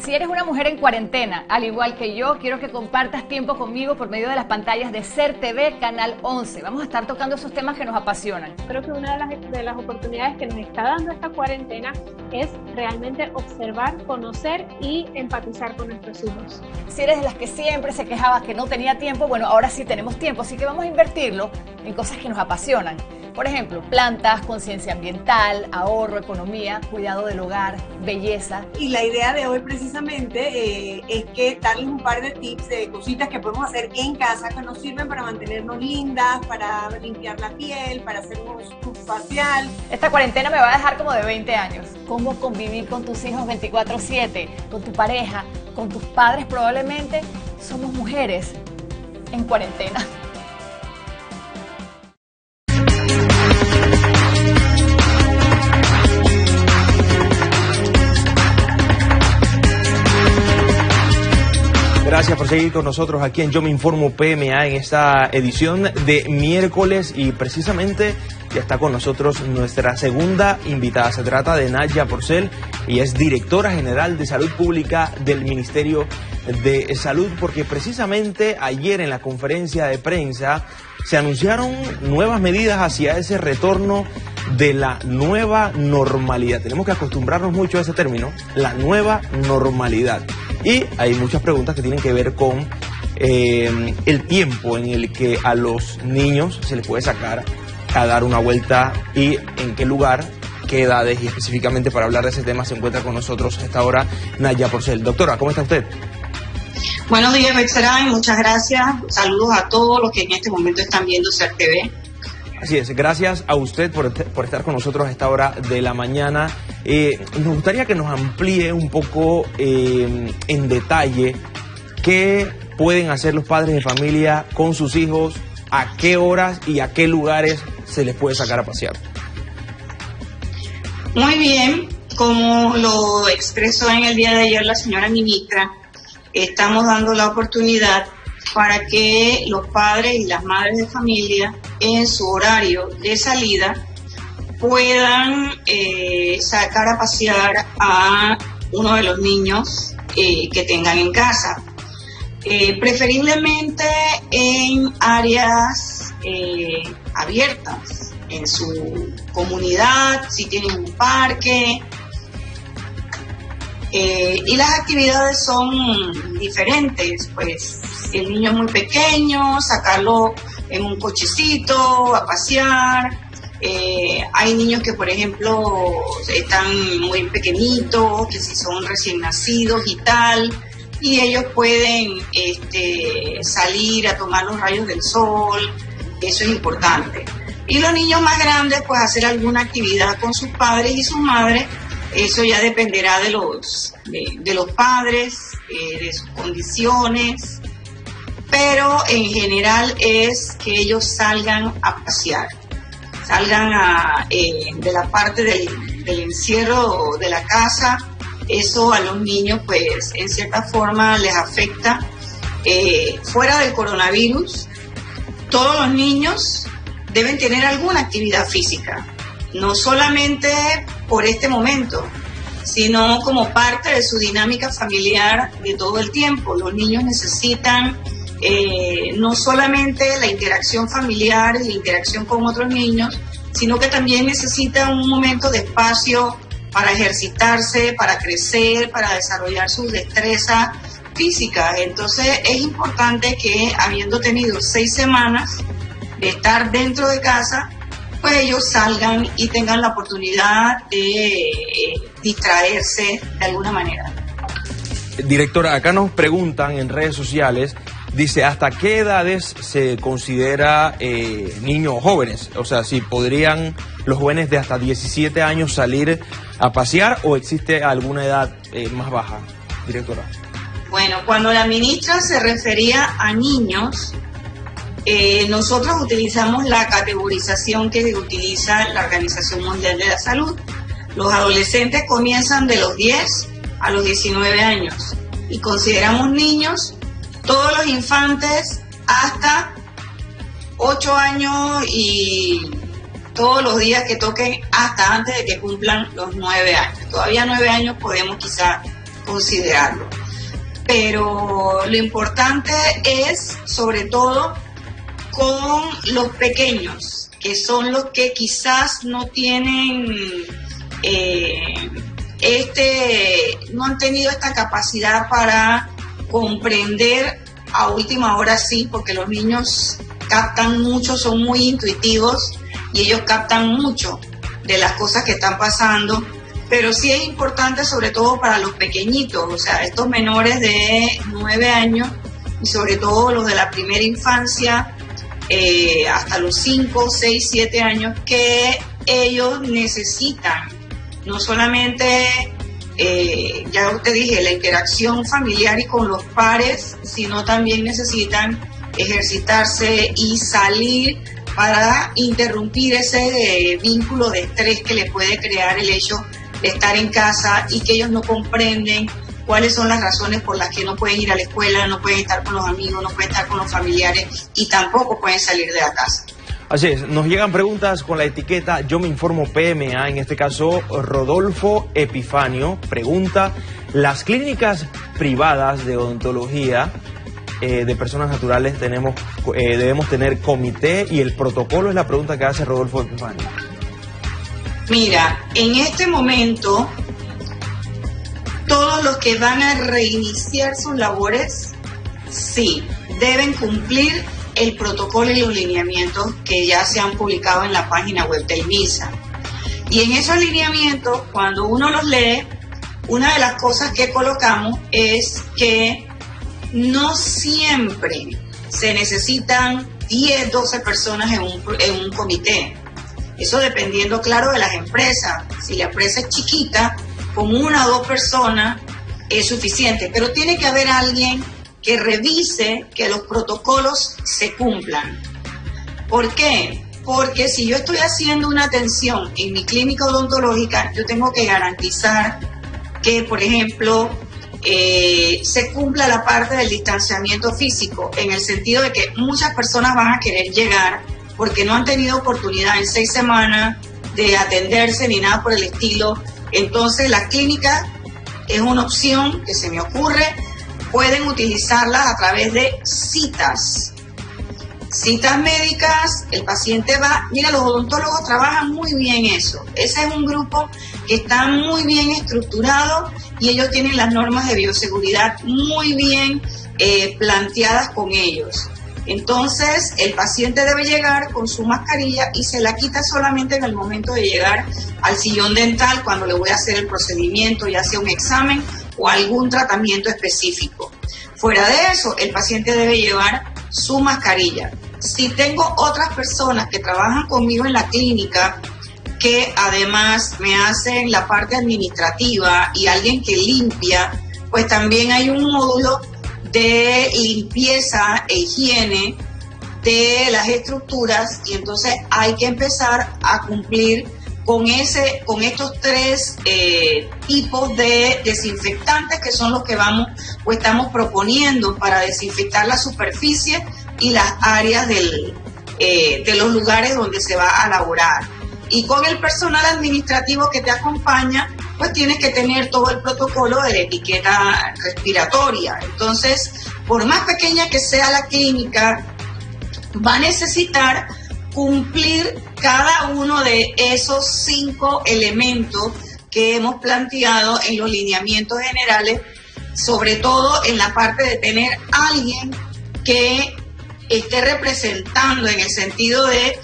Si eres una mujer en cuarentena, al igual que yo, quiero que compartas tiempo conmigo por medio de las pantallas de SER TV, Canal 11. Vamos a estar tocando esos temas que nos apasionan. Creo que una de las oportunidades que nos está dando esta cuarentena es realmente observar, conocer y empatizar con nuestros hijos. Si eres de las que siempre se quejaba que no tenía tiempo, bueno, ahora sí tenemos tiempo, así que vamos a invertirlo en cosas que nos apasionan. Por ejemplo, plantas, conciencia ambiental, ahorro, economía, cuidado del hogar, belleza. Y la idea de hoy precisamente es que darles un par de tips de cositas que podemos hacer en casa que nos sirven para mantenernos lindas, para limpiar la piel, para hacer un spa facial. Esta cuarentena me va a dejar como de 20 años. ¿Cómo convivir con tus hijos 24/7, con tu pareja, con tus padres? Probablemente somos mujeres en cuarentena. Gracias por seguir con nosotros aquí en Yo Me Informo PMA en esta edición de miércoles, y precisamente ya está con nosotros nuestra segunda invitada. Se trata de Nadia Porcel y es directora general de Salud Pública del Ministerio de Salud, porque precisamente ayer en la conferencia de prensa se anunciaron nuevas medidas hacia ese retorno de la nueva normalidad. Tenemos que acostumbrarnos mucho a ese término, la nueva normalidad. Y hay muchas preguntas que tienen que ver con el tiempo en el que a los niños se les puede sacar a dar una vuelta y en qué lugar, qué edades, y específicamente para hablar de ese tema se encuentra con nosotros a esta hora Nadia Porcel. Doctora, ¿cómo está usted? Buenos días, Bexeray, muchas gracias. Saludos a todos los que en este momento están viendo SER TV. Así es, gracias a usted por estar con nosotros a esta hora de la mañana. Nos gustaría que nos amplíe un poco en detalle qué pueden hacer los padres de familia con sus hijos, a qué horas y a qué lugares se les puede sacar a pasear. Muy bien, como lo expresó en el día de ayer la señora ministra, estamos dando la oportunidad para que los padres y las madres de familia en su horario de salida puedan sacar a pasear a uno de los niños que tengan en casa. Preferiblemente en áreas abiertas, en su comunidad, si tienen un parque. Y las actividades son diferentes, pues si el niño es muy pequeño, sacarlo en un cochecito a pasear. Hay niños que, por ejemplo, están muy pequeñitos, que si son recién nacidos y tal, y ellos pueden salir a tomar los rayos del sol, eso es importante. Y los niños más grandes, pues hacer alguna actividad con sus padres y sus madres, eso ya dependerá de los padres, de sus condiciones, pero en general es que ellos salgan a pasear, salgan de la parte del encierro de la casa. Eso a los niños pues en cierta forma les afecta. Fuera del coronavirus, todos los niños deben tener alguna actividad física, no solamente por este momento, sino como parte de su dinámica familiar de todo el tiempo. Los niños necesitan no solamente la interacción familiar y la interacción con otros niños, sino que también necesitan un momento de espacio para ejercitarse, para crecer, para desarrollar sus destrezas físicas. Entonces es importante que, habiendo tenido 6 semanas de estar dentro de casa, pues ellos salgan y tengan la oportunidad de distraerse de alguna manera. Directora, acá nos preguntan en redes sociales, dice, ¿hasta qué edades se considera niños jóvenes? O sea, si podrían los jóvenes de hasta 17 años salir a pasear, o existe alguna edad más baja, directora. Bueno, cuando la ministra se refería a niños, nosotros utilizamos la categorización que utiliza la Organización Mundial de la Salud. Los adolescentes comienzan de los 10 a los 19 años y consideramos niños todos los infantes hasta 8 años y todos los días que toquen hasta antes de que cumplan los 9 años. Todavía 9 años podemos quizá considerarlo. Pero lo importante es, sobre todo, con los pequeños, que son los que quizás no tienen no han tenido esta capacidad para comprender a última hora, sí, porque los niños captan mucho, son muy intuitivos y ellos captan mucho de las cosas que están pasando, pero sí es importante sobre todo para los pequeñitos, o sea, estos menores de 9 años y sobre todo los de la primera infancia, hasta los 5, 6, 7 años, que ellos necesitan no solamente, ya te dije, la interacción familiar y con los pares, sino también necesitan ejercitarse y salir para interrumpir ese vínculo de estrés que le puede crear el hecho de estar en casa y que ellos no comprenden cuáles son las razones por las que no pueden ir a la escuela, no pueden estar con los amigos, no pueden estar con los familiares y tampoco pueden salir de la casa. Así es, nos llegan preguntas con la etiqueta Yo Me Informo PMA, en este caso Rodolfo Epifanio pregunta, ¿las clínicas privadas de odontología de personas naturales debemos tener comité? Y el protocolo es la pregunta que hace Rodolfo Epifanio. Mira, en este momento, todos los que van a reiniciar sus labores, sí, deben cumplir el protocolo y los lineamientos que ya se han publicado en la página web del MINSA. Y en esos lineamientos, cuando uno los lee, una de las cosas que colocamos es que no siempre se necesitan 10, 12 personas en un comité. Eso dependiendo, claro, de las empresas. Si la empresa es chiquita, con 1 o 2 personas es suficiente, pero tiene que haber alguien que revise que los protocolos se cumplan. ¿Por qué? Porque si yo estoy haciendo una atención en mi clínica odontológica, yo tengo que garantizar que, por ejemplo, se cumpla la parte del distanciamiento físico, en el sentido de que muchas personas van a querer llegar porque no han tenido oportunidad en 6 semanas de atenderse ni nada por el estilo. Entonces la clínica es una opción que se me ocurre. Pueden utilizarlas a través de citas médicas, el paciente va, mira, los odontólogos trabajan muy bien eso, ese es un grupo que está muy bien estructurado y ellos tienen las normas de bioseguridad muy bien planteadas con ellos. Entonces el paciente debe llegar con su mascarilla y se la quita solamente en el momento de llegar al sillón dental, cuando le voy a hacer el procedimiento, ya sea un examen o algún tratamiento específico. Fuera de eso, el paciente debe llevar su mascarilla. Si tengo otras personas que trabajan conmigo en la clínica, que además me hacen la parte administrativa y alguien que limpia, pues también hay un módulo de limpieza e higiene de las estructuras, y entonces hay que empezar a cumplir con estos 3 tipos de desinfectantes, que son los que vamos o estamos proponiendo para desinfectar la superficie y las áreas de los lugares donde se va a laborar. Y con el personal administrativo que te acompaña, pues tienes que tener todo el protocolo de la etiqueta respiratoria. Entonces, por más pequeña que sea la clínica, va a necesitar cumplir cada uno de esos 5 elementos que hemos planteado en los lineamientos generales, sobre todo en la parte de tener alguien que esté representando en el sentido de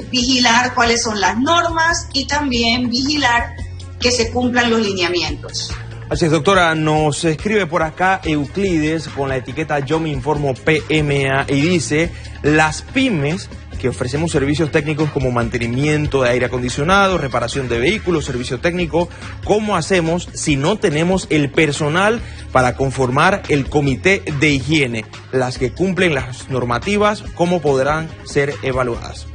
vigilar cuáles son las normas y también vigilar que se cumplan los lineamientos. Así es, doctora, nos escribe por acá Euclides con la etiqueta Yo Me Informo PMA y dice: las pymes que ofrecemos servicios técnicos como mantenimiento de aire acondicionado, reparación de vehículos, servicio técnico, ¿cómo hacemos si no tenemos el personal para conformar el comité de higiene? Las que cumplen las normativas, ¿cómo podrán ser evaluadas?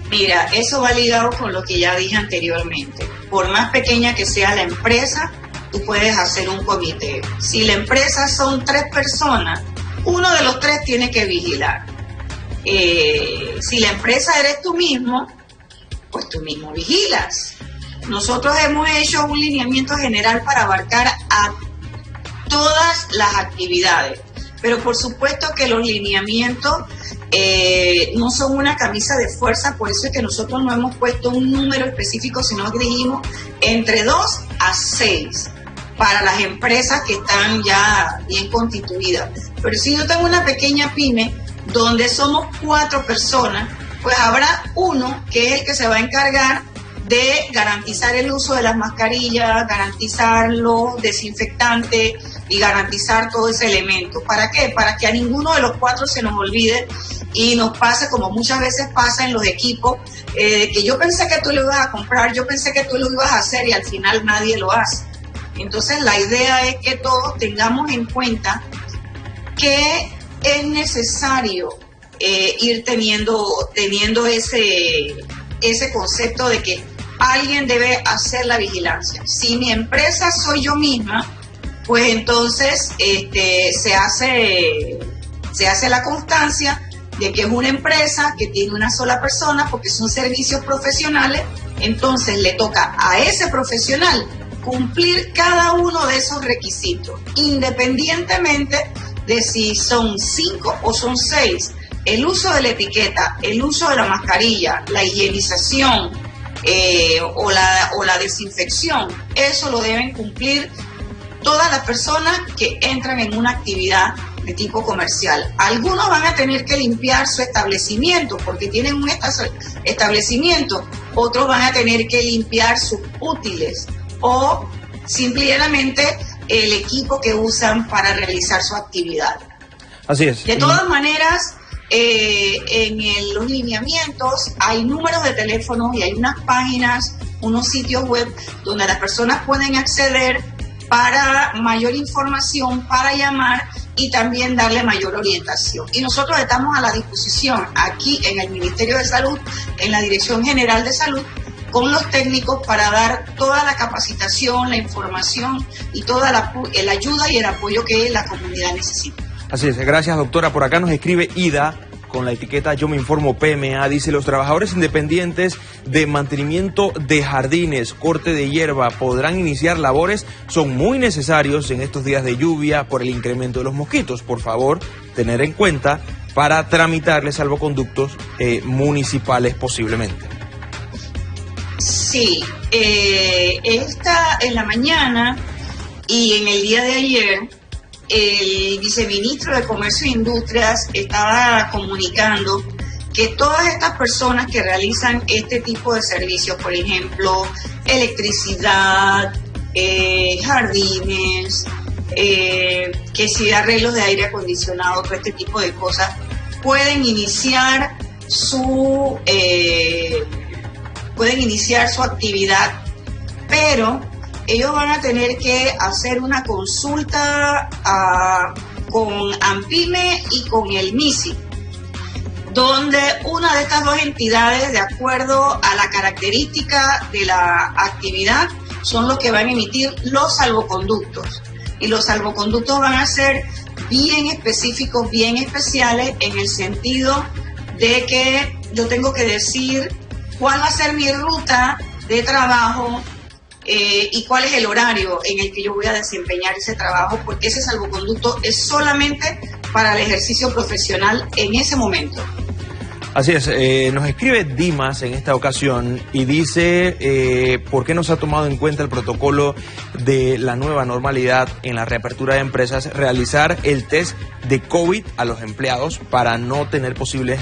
Mira, eso va ligado con lo que ya dije anteriormente. Por más pequeña que sea la empresa, tú puedes hacer un comité. Si la empresa son 3 personas, uno de los 3 tiene que vigilar. Si la empresa eres tú mismo, pues tú mismo vigilas. Nosotros hemos hecho un lineamiento general para abarcar a todas las actividades, pero por supuesto que los lineamientos no son una camisa de fuerza, por eso es que nosotros no hemos puesto un número específico, sino que dijimos entre 2 a 6 para las empresas que están ya bien constituidas. Pero si yo tengo una pequeña pyme donde somos 4 personas, pues habrá uno que es el que se va a encargar de garantizar el uso de las mascarillas, garantizar los desinfectantes y garantizar todo ese elemento. ¿Para qué? Para que a ninguno de los 4 se nos olvide y nos pase como muchas veces pasa en los equipos, que yo pensé que tú lo ibas a comprar, yo pensé que tú lo ibas a hacer y al final nadie lo hace. Entonces la idea es que todos tengamos en cuenta que es necesario ir teniendo ese concepto de que alguien debe hacer la vigilancia. Si mi empresa soy yo misma, pues entonces se hace la constancia de que es una empresa que tiene una sola persona porque son servicios profesionales, entonces le toca a ese profesional cumplir cada uno de esos requisitos, independientemente de si son 5 o son 6. El uso de la etiqueta, el uso de la mascarilla, la higienización o la desinfección, eso lo deben cumplir todas las personas que entran en una actividad de tipo comercial. Algunos van a tener que limpiar su establecimiento porque tienen un establecimiento, otros van a tener que limpiar sus útiles o simplemente el equipo que usan para realizar su actividad. Así es. De todas maneras, en los lineamientos hay números de teléfonos y hay unas páginas, unos sitios web donde las personas pueden acceder para mayor información, para llamar y también darle mayor orientación. Y nosotros estamos a la disposición aquí en el Ministerio de Salud, en la Dirección General de Salud, con los técnicos para dar toda la capacitación, la información y toda la ayuda y el apoyo que la comunidad necesita. Así es, gracias doctora. Por acá nos escribe Ida con la etiqueta Yo Me Informo PMA, dice: los trabajadores independientes de mantenimiento de jardines, corte de hierba, podrán iniciar labores, son muy necesarios en estos días de lluvia por el incremento de los mosquitos. Por favor, tener en cuenta para tramitarles salvoconductos municipales posiblemente. Sí, en la mañana y en el día de ayer, el viceministro de Comercio e Industrias estaba comunicando que todas estas personas que realizan este tipo de servicios, por ejemplo, electricidad, jardines, que si arreglos de aire acondicionado, todo este tipo de cosas, pueden iniciar su actividad, pero ellos van a tener que hacer una consulta con ANPYME y con el MISI, donde una de estas dos entidades, de acuerdo a la característica de la actividad, son los que van a emitir los salvoconductos. Y los salvoconductos van a ser bien específicos, bien especiales, en el sentido de que yo tengo que decir cuál va a ser mi ruta de trabajo y cuál es el horario en el que yo voy a desempeñar ese trabajo, porque ese salvoconducto es solamente para el ejercicio profesional en ese momento. Así es, nos escribe Dimas en esta ocasión y dice por qué no se ha tomado en cuenta el protocolo de la nueva normalidad en la reapertura de empresas, realizar el test de COVID a los empleados para no tener posibles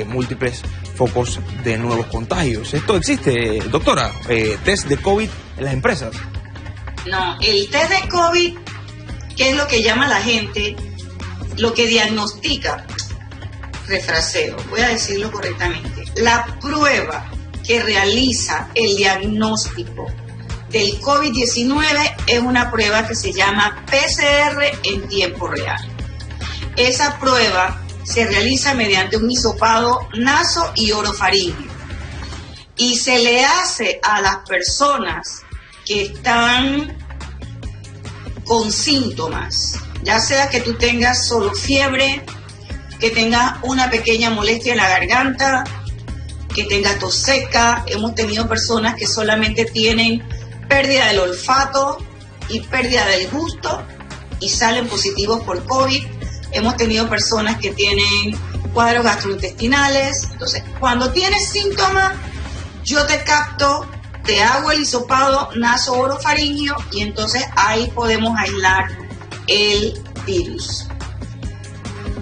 múltiples focos de nuevos contagios. ¿Esto existe, doctora? ¿Test de COVID en las empresas? No, el test de COVID, que es lo que llama la gente, lo que diagnostica, refraseo, voy a decirlo correctamente, la prueba que realiza el diagnóstico del COVID-19 es una prueba que se llama PCR en tiempo real. Esa prueba se realiza mediante un hisopado naso y orofaríngeo y se le hace a las personas que están con síntomas, ya sea que tú tengas solo fiebre, que tengas una pequeña molestia en la garganta, que tengas tos seca. Hemos tenido personas que solamente tienen pérdida del olfato y pérdida del gusto y salen positivos por COVID. Hemos tenido personas que tienen cuadros gastrointestinales. Entonces, cuando tienes síntomas, yo te capto, te hago el hisopado naso-orofaríngeo y entonces ahí podemos aislar el virus.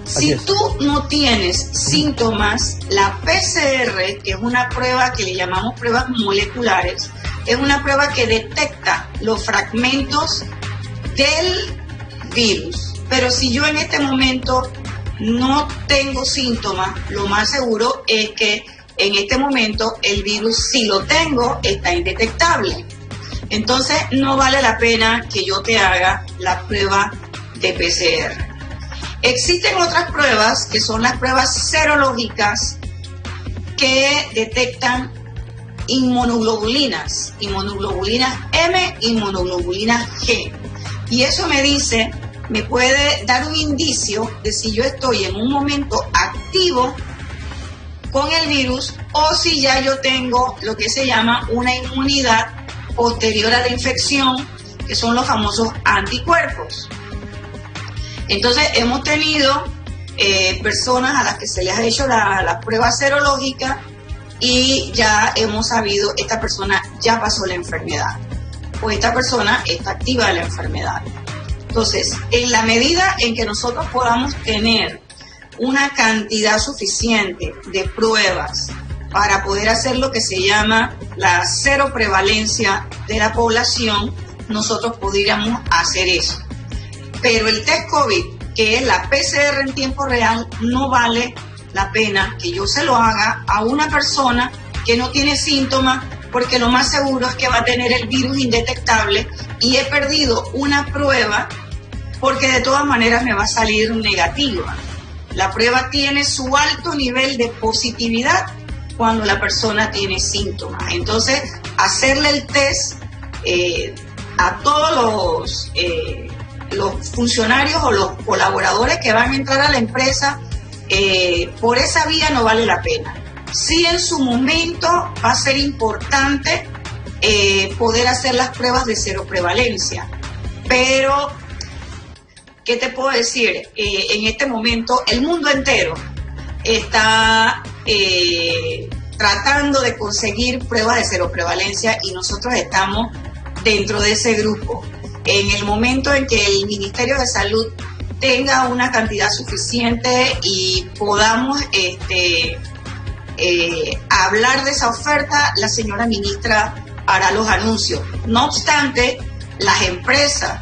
Si tú no tienes síntomas, la PCR, que es una prueba que le llamamos pruebas moleculares, es una prueba que detecta los fragmentos del virus. Pero si yo en este momento no tengo síntomas, lo más seguro es que en este momento el virus, si lo tengo, está indetectable. Entonces no vale la pena que yo te haga la prueba de PCR. Existen otras pruebas que son las pruebas serológicas que detectan inmunoglobulinas M, inmunoglobulinas G. Y eso me puede dar un indicio de si yo estoy en un momento activo con el virus o si ya yo tengo lo que se llama una inmunidad posterior a la infección, que son los famosos anticuerpos. Entonces hemos tenido personas a las que se les ha hecho la prueba serológica y ya hemos sabido, esta persona ya pasó la enfermedad o esta persona está activa de la enfermedad. Entonces, en la medida en que nosotros podamos tener una cantidad suficiente de pruebas para poder hacer lo que se llama la cero prevalencia de la población, nosotros podríamos hacer eso. Pero el test COVID, que es la PCR en tiempo real, no vale la pena que yo se lo haga a una persona que no tiene síntomas, porque lo más seguro es que va a tener el virus indetectable y he perdido una prueba porque de todas maneras me va a salir negativa. La prueba tiene su alto nivel de positividad cuando la persona tiene síntomas. Entonces, hacerle el test a todos los funcionarios o los colaboradores que van a entrar a la empresa, por esa vía no vale la pena. Sí, en su momento va a ser importante poder hacer las pruebas de cero prevalencia, pero ¿qué te puedo decir? En este momento el mundo entero está tratando de conseguir pruebas de cero prevalencia y nosotros estamos dentro de ese grupo. En el momento en que el Ministerio de Salud tenga una cantidad suficiente y podamos hablar de esa oferta, la señora ministra hará los anuncios. No obstante, las empresas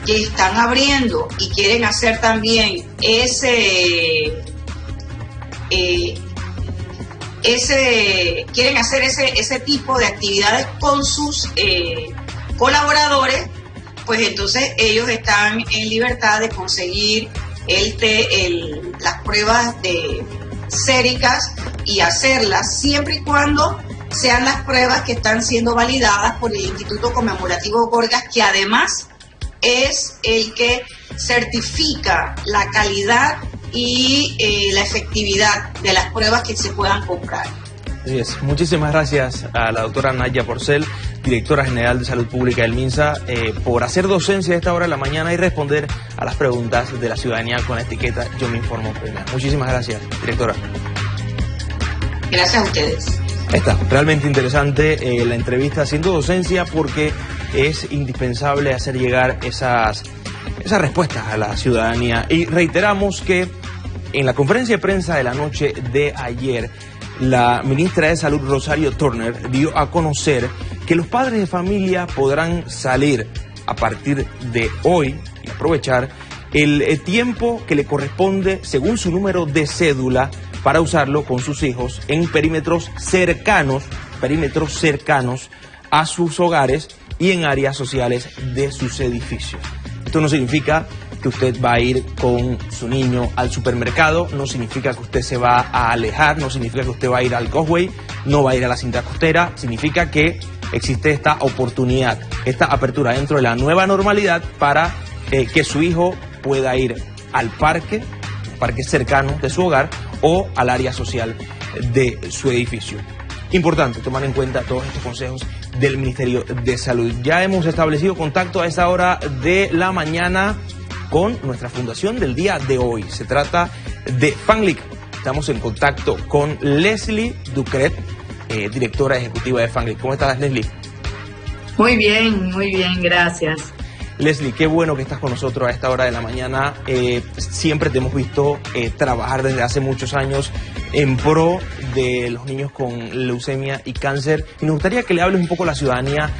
que están abriendo y quieren hacer también quieren hacer ese tipo de actividades con sus colaboradores, pues entonces ellos están en libertad de conseguir las pruebas séricas y hacerlas siempre y cuando sean las pruebas que están siendo validadas por el Instituto Conmemorativo Gorgas, que además es el que certifica la calidad y la efectividad de las pruebas que se puedan comprar. Así es. Muchísimas gracias a la doctora Naya Porcel, directora general de Salud Pública del MINSA, por hacer docencia a esta hora de la mañana y responder a las preguntas de la ciudadanía con la etiqueta Yo Me Informo PMA. Muchísimas gracias, directora. Gracias a ustedes. Está realmente interesante la entrevista haciendo docencia, porque es indispensable hacer llegar esas respuestas a la ciudadanía. Y reiteramos que en la conferencia de prensa de la noche de ayer, la ministra de Salud, Rosario Turner, dio a conocer que los padres de familia podrán salir a partir de hoy y aprovechar el tiempo que le corresponde según su número de cédula para usarlo con sus hijos en perímetros cercanos a sus hogares y en áreas sociales de sus edificios. Esto no significa que usted va a ir con su niño al supermercado, no significa que usted se va a alejar, no significa que usted va a ir al Causeway, no va a ir a la cinta costera, significa que existe esta oportunidad, esta apertura dentro de la nueva normalidad para que su hijo pueda ir al parque cercano de su hogar o al área social de su edificio. Importante tomar en cuenta todos estos consejos del Ministerio de Salud. Ya hemos establecido contacto a esta hora de la mañana con nuestra fundación del día de hoy. Se trata de FANLIC. Estamos en contacto con Leslie Ducret, directora ejecutiva de FANLIC. ¿Cómo estás, Leslie? Muy bien, gracias. Leslie, qué bueno que estás con nosotros a esta hora de la mañana. Siempre te hemos visto trabajar desde hace muchos años en pro de los niños con leucemia y cáncer. Y nos gustaría que le hables un poco a la ciudadanía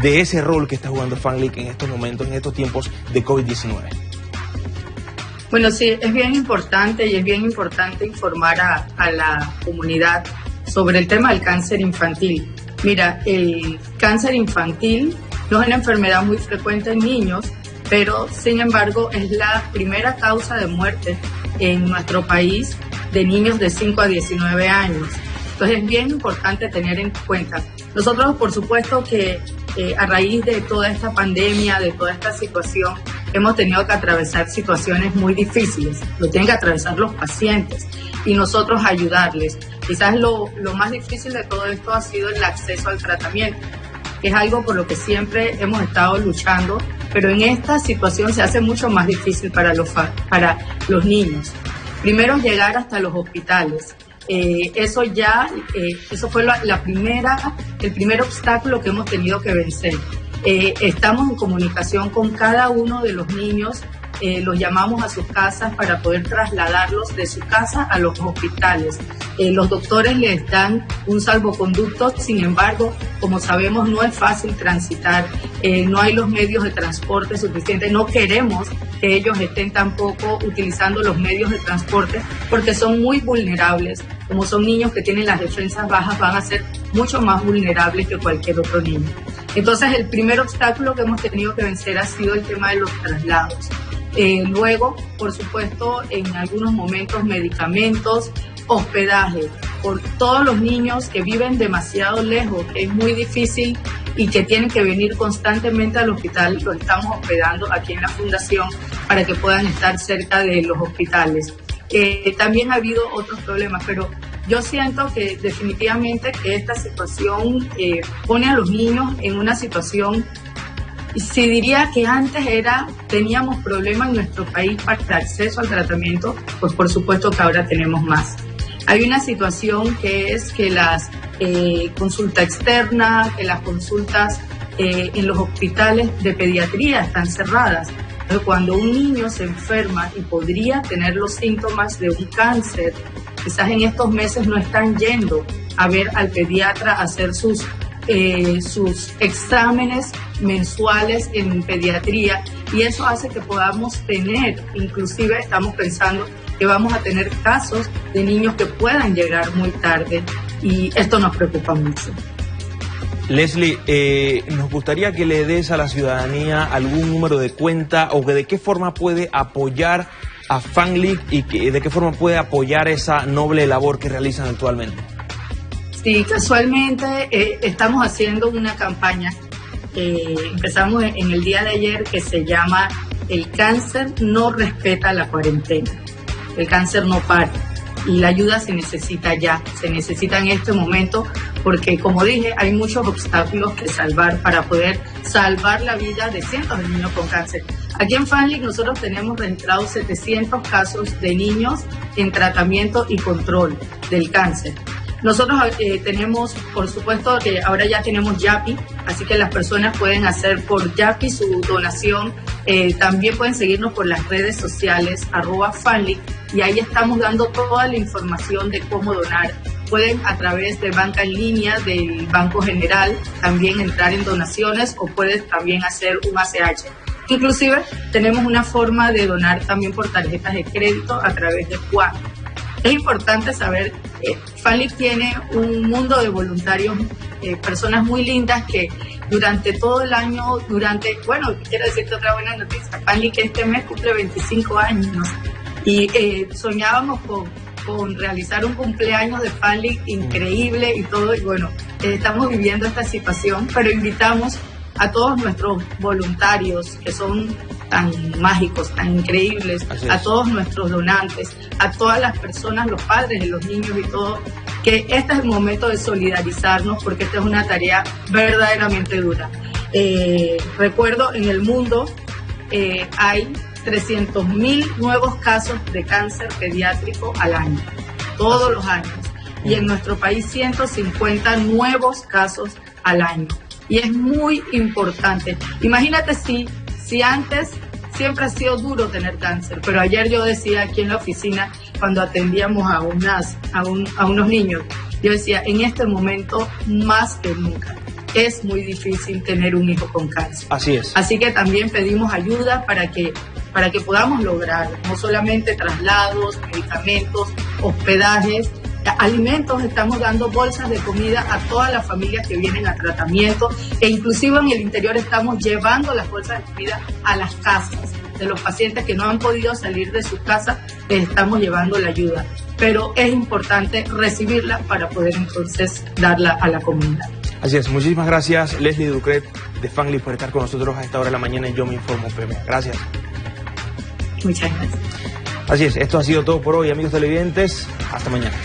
de ese rol que está jugando FANLIC en estos momentos, en estos tiempos de COVID-19. Bueno, sí, es bien importante informar a la comunidad sobre el tema del cáncer infantil. Mira, el cáncer infantil no es una enfermedad muy frecuente en niños, pero sin embargo es la primera causa de muerte en nuestro país de niños de 5 a 19 años. Entonces es bien importante tener en cuenta. Nosotros, por supuesto que a raíz de toda esta pandemia, de toda esta situación, hemos tenido que atravesar situaciones muy difíciles. Lo tienen que atravesar los pacientes y nosotros ayudarles. Quizás lo más difícil de todo esto ha sido el acceso al tratamiento, que es algo por lo que siempre hemos estado luchando, pero en esta situación se hace mucho más difícil para los niños. Primero, llegar hasta los hospitales. Eso fue el primer obstáculo que hemos tenido que vencer. Estamos en comunicación con cada uno de los niños, los llamamos a sus casas para poder trasladarlos de su casa a los hospitales. Los doctores les dan un salvoconducto, sin embargo, como sabemos, no es fácil transitar, no hay los medios de transporte suficientes, no queremos que ellos estén tampoco utilizando los medios de transporte porque son muy vulnerables. Como son niños que tienen las defensas bajas, van a ser mucho más vulnerables que cualquier otro niño. Entonces, el primer obstáculo que hemos tenido que vencer ha sido el tema de los traslados. Luego, por supuesto, en algunos momentos, medicamentos, hospedaje. Por todos los niños que viven demasiado lejos, que es muy difícil y que tienen que venir constantemente al hospital, los estamos hospedando aquí en la Fundación para que puedan estar cerca de los hospitales. También ha habido otros problemas, pero yo siento que definitivamente que esta situación pone a los niños en una situación. Si diría que antes teníamos problemas en nuestro país para el acceso al tratamiento, pues por supuesto que ahora tenemos más. Hay una situación que es que las consultas externas, que las consultas en los hospitales de pediatría están cerradas. Entonces, cuando un niño se enferma y podría tener los síntomas de un cáncer, quizás en estos meses no están yendo a ver al pediatra a hacer sus exámenes mensuales en pediatría, y eso hace que podamos tener, inclusive estamos pensando que vamos a tener casos de niños que puedan llegar muy tarde, y esto nos preocupa mucho. Leslie, nos gustaría que le des a la ciudadanía algún número de cuenta o de qué forma puede apoyar a FANLIC y de qué forma puede apoyar esa noble labor que realizan actualmente. Sí, casualmente estamos haciendo una campaña, empezamos en el día de ayer, que se llama El cáncer no respeta la cuarentena, el cáncer no para. Y la ayuda se necesita ya, se necesita en este momento, porque como dije, hay muchos obstáculos que salvar para poder salvar la vida de cientos de niños con cáncer. Aquí en FANLIC nosotros tenemos registrados 700 casos de niños en tratamiento y control del cáncer. Nosotros tenemos, por supuesto, que ahora ya tenemos Yapi, así que las personas pueden hacer por Yapi su donación. También pueden seguirnos por las redes sociales, @FANLIC, y ahí estamos dando toda la información de cómo donar. Pueden a través de banca en línea del Banco General también entrar en donaciones, o pueden también hacer un ACH. Inclusive tenemos una forma de donar también por tarjetas de crédito a través de Juan. Es importante saber, FANLIC tiene un mundo de voluntarios, personas muy lindas que durante todo el año, quiero decirte otra buena noticia, FANLIC este mes cumple 25 años y soñábamos con realizar un cumpleaños de FANLIC increíble y todo, y bueno, estamos viviendo esta situación, pero invitamos a todos nuestros voluntarios que son tan mágicos, tan increíbles, a todos nuestros donantes, a todas las personas, los padres de los niños y todo, que este es el momento de solidarizarnos, porque esta es una tarea verdaderamente dura. Recuerdo, en el mundo hay 300.000 nuevos casos de cáncer pediátrico al año, todos los años, y en nuestro país 150 nuevos casos al año. Y es muy importante. Imagínate si antes siempre ha sido duro tener cáncer, pero ayer yo decía aquí en la oficina, cuando atendíamos a unos niños, yo decía, en este momento más que nunca es muy difícil tener un hijo con cáncer. Así es. Así que también pedimos ayuda para que podamos lograr no solamente traslados, medicamentos, hospedajes, alimentos. Estamos dando bolsas de comida a todas las familias que vienen a tratamiento, e inclusive en el interior estamos llevando las bolsas de comida a las casas de los pacientes que no han podido salir de su casa. Les estamos llevando la ayuda, pero es importante recibirla para poder entonces darla a la comunidad. Así es, muchísimas gracias Leslie Ducret de FANLIC por estar con nosotros a esta hora de la mañana en Yo Me Informo PM. Gracias. Muchas gracias. Así es, esto ha sido todo por hoy, amigos televidentes. Hasta mañana.